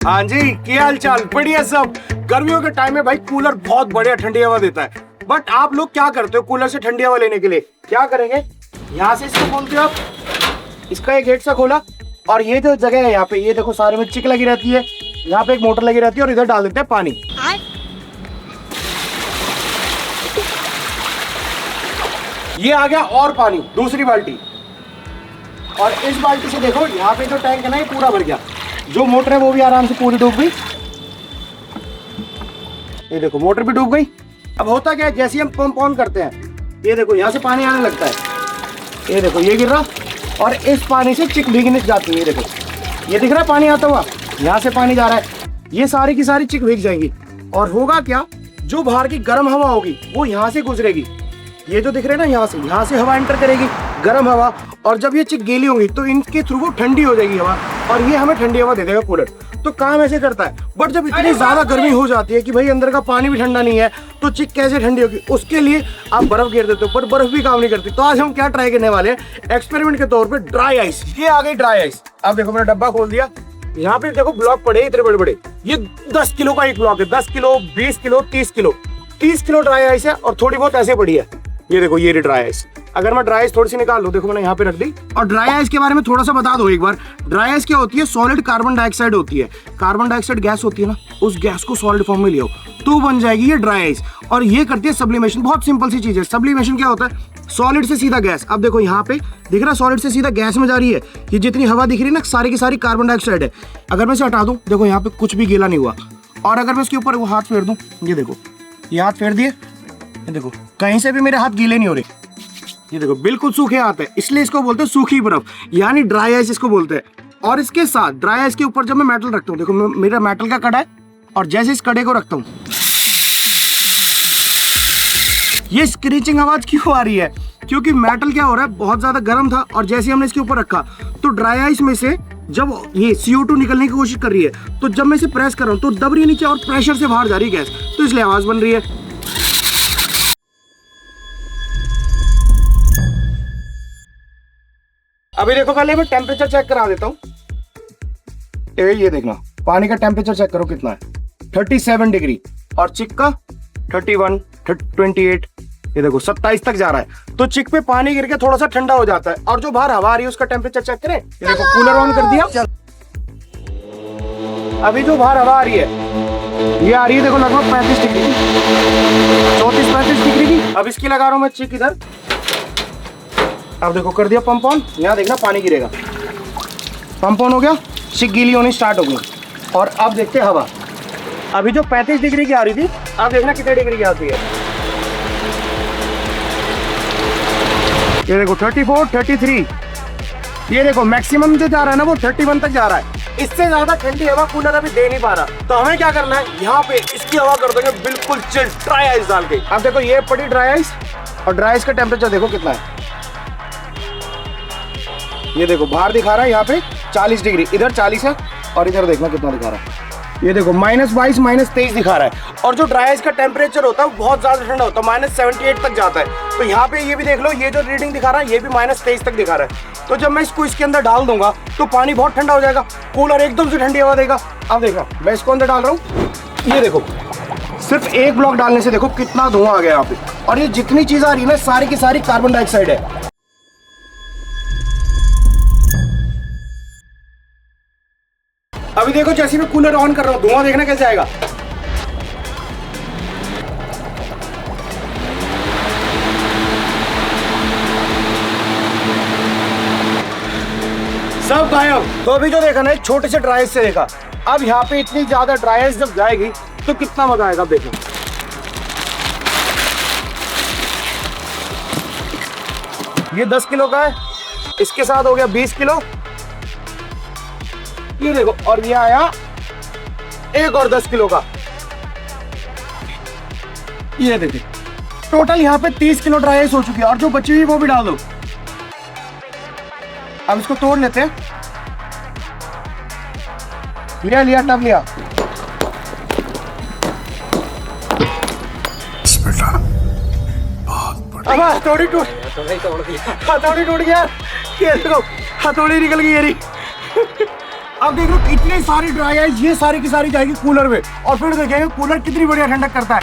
हाँ जी, क्या हाल चाल? बढ़िया सब। गर्मियों के टाइम में भाई कूलर बहुत बढ़िया ठंडी हवा देता है। बट आप लोग क्या करते हो कूलर से ठंडी हवा लेने के लिए? क्या करेंगे, यहाँ से इसको खोलते हो आप, इसका एक गेट सा खोला और ये जो जगह है यहाँ पे, ये देखो सारे में चिक लगी रहती है, यहाँ पे एक मोटर लगी रहती है और इधर डाल देते हैं पानी। ये आ गया और पानी, दूसरी बाल्टी। और इस बाल्टी से देखो यहाँ पे जो टैंक है ना, ये पूरा भर गया। जो मोटर है वो भी आराम से पूरी डूब गई। ये देखो मोटर भी डूब गई। अब होता क्या है, जैसे हम पंप ऑन करते हैं, ये देखो यहाँ से पानी आने लगता है। ये देखो ये गिर रहा और इस पानी से चिक भीगने जाती है। ये देखो ये दिख रहा है पानी आता हुआ, यहाँ से पानी जा रहा है। ये सारी की सारी चिक भीग जाएंगी और होगा क्या, जो बाहर की गर्म हवा होगी वो यहाँ से गुजरेगी। ये जो दिख रहे हैं ना, यहाँ से हवा एंटर करेगी, गर्म हवा। और जब ये चिक गीली होंगी तो इनके थ्रू वो ठंडी हो जाएगी हवा और ये हमें ठंडी हवा दे देगा कूलर। तो काम ऐसे करता है। बट जब इतनी ज्यादा गर्मी हो जाती है कि भाई अंदर का पानी भी ठंडा नहीं है, तो चिक कैसे ठंडी होगी? उसके लिए आप बर्फ घेर देते हो, पर बर्फ भी काम नहीं करती। तो आज हम क्या ट्राई करने वाले हैं एक्सपेरिमेंट के तौर पे, ड्राई आइस। ये आ गई ड्राई आइस। अब देखो मैंने डब्बा खोल दिया, यहाँ पे देखो ब्लॉक पड़े इतने बड़े बड़े। ये 10 किलो का एक ब्लॉक है, 10 kilo, 20 kilo, 30 kilo. 30 kilo dry ice है और थोड़ी बहुत ऐसे पड़ी है। ये देखो ये ड्राई आइस। अगर मैं ड्राई आइस थोड़ी सी निकाल लूं, देखो मैंने यहाँ पे रख दी। और ड्राई आइस के बारे में थोड़ा सा बता दो एक बार। ड्राई आइस क्या होती है? सॉलिड कार्बन डाइऑक्साइड होती है। कार्बन डाइऑक्साइड गैस होती है ना, उस गैस को सॉलिड फॉर्म में ले आओ तो बन जाएगी ये ड्राई आइस। और ये करती है सब्लिमेशन। बहुत सिंपल सी चीज है। सब्लिमेशन क्या होता है? सॉलिड से सीधा गैस। अब देखो यहाँ पे दिख रहा है, सॉलिड से सीधा गैस में जा रही है। ये जितनी हवा दिख रही है ना, सारी की सारी कार्बन डाइऑक्साइड है। अगर मैं इसे हटा दूं, देखो यहाँ पे कुछ भी गीला नहीं हुआ। और अगर मैं इसके ऊपर वो हाथ फेर दूं, ये देखो ये हाथ फेर दिए, ये देखो कहीं से भी मेरे हाथ गीले नहीं हो रहे। ये देखो बिल्कुल सूखे हाथ है, इसलिए इसको बोलते हैं सूखी बर्फ, यानी ड्राई आइस इसको बोलते हैं। और इसके साथ ड्राई आइस के ऊपर जब मैं मेटल रखता हूँ, देखो मेरा मेटल का कड़ा है और जैसे इस कड़े को रखता हूँ, ये स्क्रीचिंग आवाज क्यों आ रही है? क्योंकि मेटल क्या हो रहा है, बहुत ज्यादा गर्म था और जैसे हमने इसके ऊपर रखा तो ड्राई आइस में से जब ये CO2 निकलने की कोशिश कर रही है, तो जब मैं इसे प्रेस कर रहा हूँ तो दब रही है नीचे और प्रेशर से बाहर जा रही है गैस, तो इसलिए आवाज बन रही है। अभी देखो पहले मैं टेम्परेचर चेक करा देता हूँ। ये देखना, पानी का टेम्परेचर चेक करो कितना है, 37 डिग्री। और चिक का 31, 28, ये देखो 27 तक जा रहा है। तो चिक पे पानी गिर के थोड़ा सा ठंडा हो जाता है। और जो बाहर हवा आ रही है उसका टेम्परेचर चेक करें। ये देखो कूलर ऑन कर दिया, अभी जो बाहर हवा आ रही है ये आ रही है देखो लगभग 35 डिग्री की, 34-35 डिग्री की। अब इसकी लगा रहा हूँ मैं चिक इधर। अब देखो कर दिया पंप ऑन, यहाँ देखना पानी गिरेगा। पंप ऑन हो गया, चिक गीली होनी स्टार्ट हो गई। और अब देखते हैं हवा। अभी जो 35 डिग्री की आ रही थी, अब देखना कितने डिग्री की आती है। ये देखो 34, 33। ये देखो मैक्सिमम जो जा रहा है ना वो 31 तक जा रहा है। इससे ज्यादा ठंडी हवा कूलर अभी दे नहीं पा रहा। तो हमें क्या करना है, यहाँ पे इसकी हवा कर देंगे बिल्कुल चिल, ड्राई आइस डाल के। अब देखो ये पड़ी ड्राई आइस और ड्राई आइस का टेम्परेचर देखो कितना है। ये देखो बाहर दिखा रहा है यहाँ पे 40 डिग्री, इधर 40 है और इधर देखना कितना दिखा रहा है। ये देखो -22, -23 दिखा रहा है। और जो ड्राई आइस का टेम्परेचर होता है वो बहुत ज्यादा ठंडा होता है, -78 तक जाता है। तो यहाँ पे ये भी देख लो, ये जो रीडिंग दिखा रहा है ये भी -23 तक दिखा रहा है। तो जब मैं इसको इसके अंदर डाल दूंगा तो पानी बहुत ठंडा हो जाएगा, कूलर एकदम से ठंडी हवा देगा। अब देखो मैं इसको अंदर डाल रहा हूँ, ये देखो सिर्फ एक ब्लॉक डालने से देखो कितना धुआं आ गया यहाँ पे। और ये जितनी चीज आ रही है ना, सारी की सारी कार्बन डाइऑक्साइड है। अभी देखो जैसे मैं कूलर ऑन कर रहा हूँ, धुआं देखना कैसे आएगा। सब गायब। तो अभी जो देखा ना, एक छोटे से ड्राई आइस से देखा। अब यहाँ पे इतनी ज्यादा ड्राई आइस जब जाएगी तो कितना मजा आएगा। देखो ये 10 किलो का है, इसके साथ हो गया 20 किलो। ये देखो और ये आया एक और 10 किलो का। ये देखिए टोटल यहाँ पे 30 किलो ड्राई आइस हो चुकी है। और जो बची हुई वो भी डाल दो। अब इसको तोड़ लेते हैं। लिया टब लिया। अब हथौड़ी टूट गया। ये देखो हथौड़ी निकल गई। अब देख लो इतनी सारी ड्राई आइस, ये सारी की सारी जाएगी कूलर में, और फिर देखेंगे कूलर कितनी बढ़िया ठंडक करता है।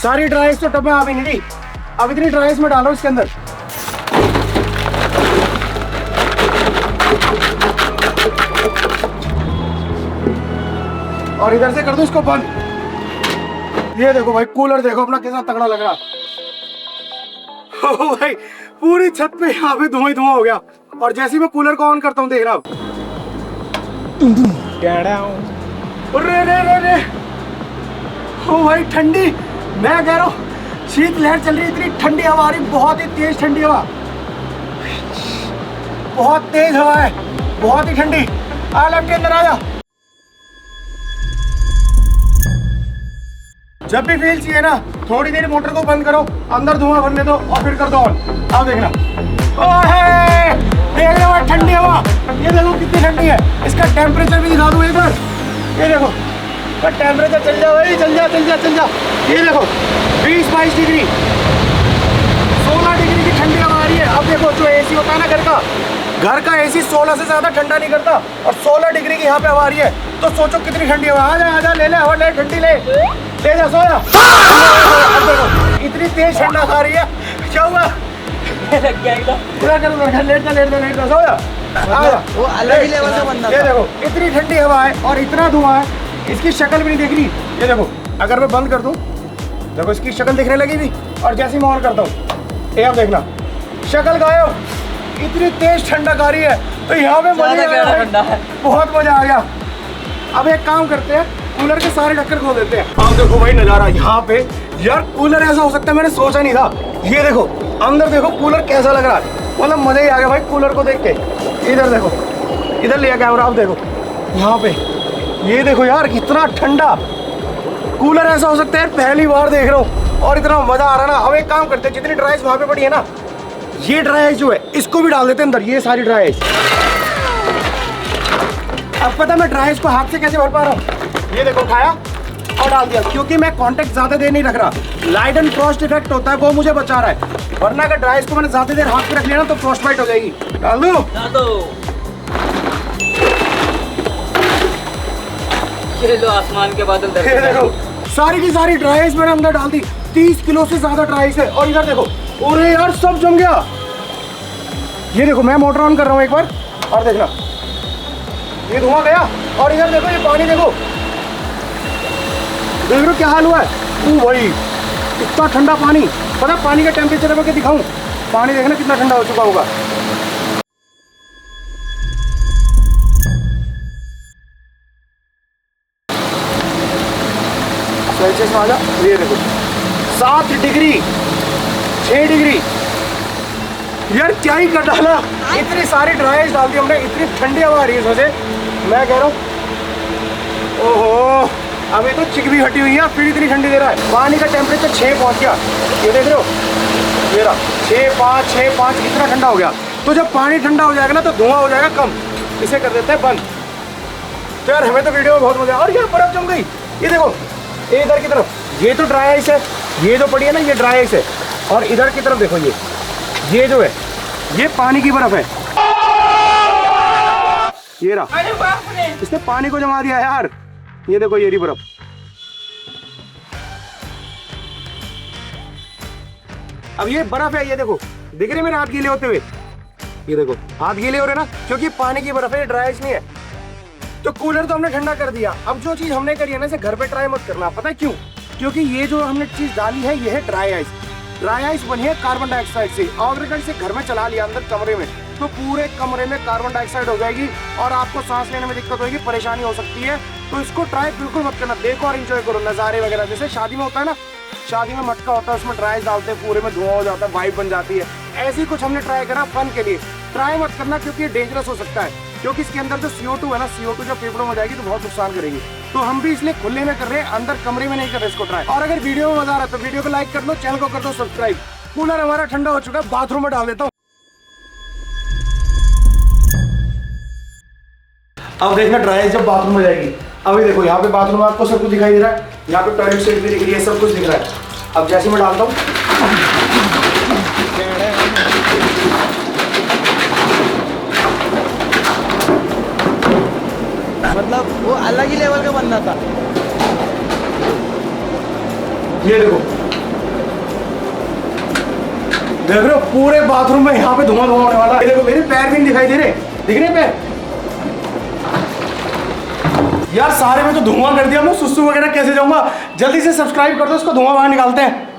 सारी ड्राई आइस तो टब में आ भी नहीं रही, अब इतनी ड्राई आइस में डालो इसके अंदर। और इधर से कर दो इसको बंद। ये देखो भाई कूलर देखो अपना कितना तगड़ा लग रहा। ओ भाई पूरी छत पे यहाँ पे धुआं ही धुआं हो गया, और जैसे ही मैं कूलर को ऑन करता हूँ देख रहा हूँ, रे रे रे रे, ओ भाई ठंडी, मैं कह रहा हूँ शीत लहर चल रही है, इतनी ठंडी हवा आ रही, बहुत ही तेज ठंडी हवा, बहुत तेज हवा है, बहुत ही ठंडी। आ लग के अंदर आया। जब भी फील चाहिए ना, थोड़ी देर मोटर को बंद करो, अंदर धुआं भरने दो और फिर कर दो ऑन। अब देखना, ओहे देख लो ठंडी हवा, ये देखो कितनी ठंडी है। इसका टेम्परेचर भी दिखा दूं एक बार, ये देखो टेम्परेचर, चल जा भाई, चल जा चल जा चल जा। ये देखो 20-22 डिग्री, 16 डिग्री की ठंडी हवा आ रही है। अब देखो जो एसी होता है ना घर का एसी 16 से ज्यादा ठंडा नहीं करता, और 16 डिग्री की यहाँ पे हवा आ रही है, तो सोचो कितनी ठंडी हवा। आजा ले ले हवा, ले ठंडी ले जा, सो जा। अब देखो इतनी तेज ठंडा खा रही है, क्या हुआ? लग गया एकदम, पूरा कर, लेट जा, सो जा। वो अलग ही लेवल का बंदा। ये देखो इतनी ठंडी हवा है और इतना धुआं है, इसकी शक्ल भी नहीं दिख रही। ये देखो अगर मैं बंद कर दूं, देखो इसकी शक्ल दिखने लगी थी, और जैसे ही मैं ऑन करता हूँ, ये आप देखना शक्ल गायब, इतनी तेज ठंडक आ रही है। तो यहाँ पे मजा आ गया, बहुत मजा आ गया। अब एक काम करते हैं, कूलर के सारे ढक्कन खोल देते हैं। आप देखो भाई नजारा यहाँ पे, यार कूलर ऐसा हो सकता है मैंने सोचा नहीं था। ये देखो अंदर देखो कूलर कैसा लग रहा है, मतलब मजा ही आ गया भाई कूलर को देख के। इधर देखो, इधर लिया कैमरा, आप देखो यहाँ पे, ये देखो यार कितना ठंडा कूलर ऐसा हो सकता है, पहली बार देख रहा हूँ और इतना मजा आ रहा ना। अब एक काम करते हैं, जितनी ड्राई आइस वहाँ पे पड़ी है ना, ये ड्राई आइस जो है इसको भी डाल देते हैं अंदर, ये सारी ड्राई आइस। अब पता मैं ड्राई आइस को हाथ से कैसे भर पा रहा हूँ, ये देखो उठाया और डाल दिया, क्योंकि मैं कांटेक्ट ज्यादा देर नहीं रख रहा। लाइट एंड फ्रॉस्ट इफेक्ट होता है, वो मुझे बचा रहा है, वरना अगर ड्राई आइस को मैंने ज्यादा देर हाथ पे रख लिया ना तो फ्रॉस्ट बाइट हो जाएगी। डाल दो, ये लो आसमान के बादल। ये देखो सारी की सारी ड्राई आइस मैंने अंदर डाल दी, 30 किलो से ज्यादा ड्राई आइस है। और इधर देखो, अरे यार सब जम गया। ये देखो मैं मोटर ऑन कर रहा हूँ एक बार, और देखना ये धुआं गया, और इधर देखो ये पानी देखो, देख लो क्या हाल हुआ है। ओ भाई इतना ठंडा पानी, पता पानी का टेम्परेचर मैं क्या दिखाऊं, पानी देखना कितना ठंडा हो चुका होगा। सेल्सियस में आ जा, ये देखो 7 डिग्री 6 डिग्री, यार क्या ही कर डाला। इतनी सारी ड्राई आइस डाल दी हमने, इतनी ठंडी हवा आ रही है इसमें से, मैं कह रहा हूँ ओहो अभी तो चिक भी हटी हुई है, फिर इतनी ठंडी दे रहा है। पानी का टेम्परेचर 6 पहुँच गया, ये देख रहे हो, मेरा 6-5 इतना ठंडा हो गया। तो जब पानी ठंडा हो जाएगा ना तो धुआं हो जाएगा कम, इसे कर देते हैं बंद। तो यार हमें तो वीडियो में बहुत मजा। और यार बर्फ जम गई, ये देखो इधर की तरफ, ये तो ड्राई आइस है, ये जो पड़ी है ना ये ड्राई आइस है, और इधर की तरफ देखो ये जो है ये पानी की बर्फ है। ये रहा, इसने पानी को जमा दिया यार, ये देखो ये रही बर्फ। अब ये बर्फ है, ये देखो दिख रही है मेरे हाथ गीले होते हुए, ये देखो हाथ गीले हो रहे ना, क्योंकि पानी की बर्फ है, ड्राई आइस नहीं है। तो कूलर तो हमने ठंडा कर दिया। अब जो चीज हमने करी है ना इसे घर पे ट्राई मत करना, पता है क्यों? क्योंकि ये जो हमने चीज डाली है ये है ड्राई आइस। ड्राई आइस बनी है कार्बन डाइऑक्साइड से, और अगर इसे घर में चला लिया अंदर कमरे में तो पूरे कमरे में कार्बन डाइऑक्साइड हो जाएगी और आपको सांस लेने में दिक्कत होगी, परेशानी हो सकती है। तो इसको ट्राई बिल्कुल मत करना, देखो और एंजॉय करो नज़ारे वगैरह। जैसे शादी में होता है ना, शादी में मटका होता है उसमें ड्राई आइस डालते हैं, पूरे में धुआं हो जाता है, वाइब बन जाती है। ऐसी कुछ हमने ट्राई करा फन के लिए। ट्राई मत करना क्योंकि ये डेंजरस हो सकता है, क्योंकि इसके अंदर जो CO2 है ना, CO2 जब फेफड़ों में जाएगी तो बहुत नुकसान करेगी। तो हम भी इसलिए खुले में कर रहे हैं, अंदर कमरे में नहीं कर रहे इसको ट्राई। और अगर वीडियो में मजा आ रहा है तो वीडियो को लाइक कर लो, चैनल को कर दो सब्सक्राइब। कूलर हमारा ठंडा हो चुका है, बाथरूम में डाल देता हूँ। अब देखना ड्राई आइस जब बाथरूम में जाएगी। अभी देखो यहाँ पे बाथरूम में आपको सब कुछ दिखाई दे रहा है, यहाँ पे टॉयलेट सीट भी दिख रही है, सब कुछ दिख रहा है। अब जैसे मैं डालता हूँ वो अलग ही लेवल का बंदा था। ये देखो, देख रहे हो पूरे बाथरूम में यहाँ पे धुआं धुआं होने वाला है। ये देखो मेरे पैर भी नहीं दिखाई दे रहे, दिख रहे पैर? यार सारे में तो धुआं कर दिया, मैं सुसु वगैरह कैसे जाऊंगा? जल्दी से सब्सक्राइब कर दो, इसको धुआं बाहर निकालते हैं।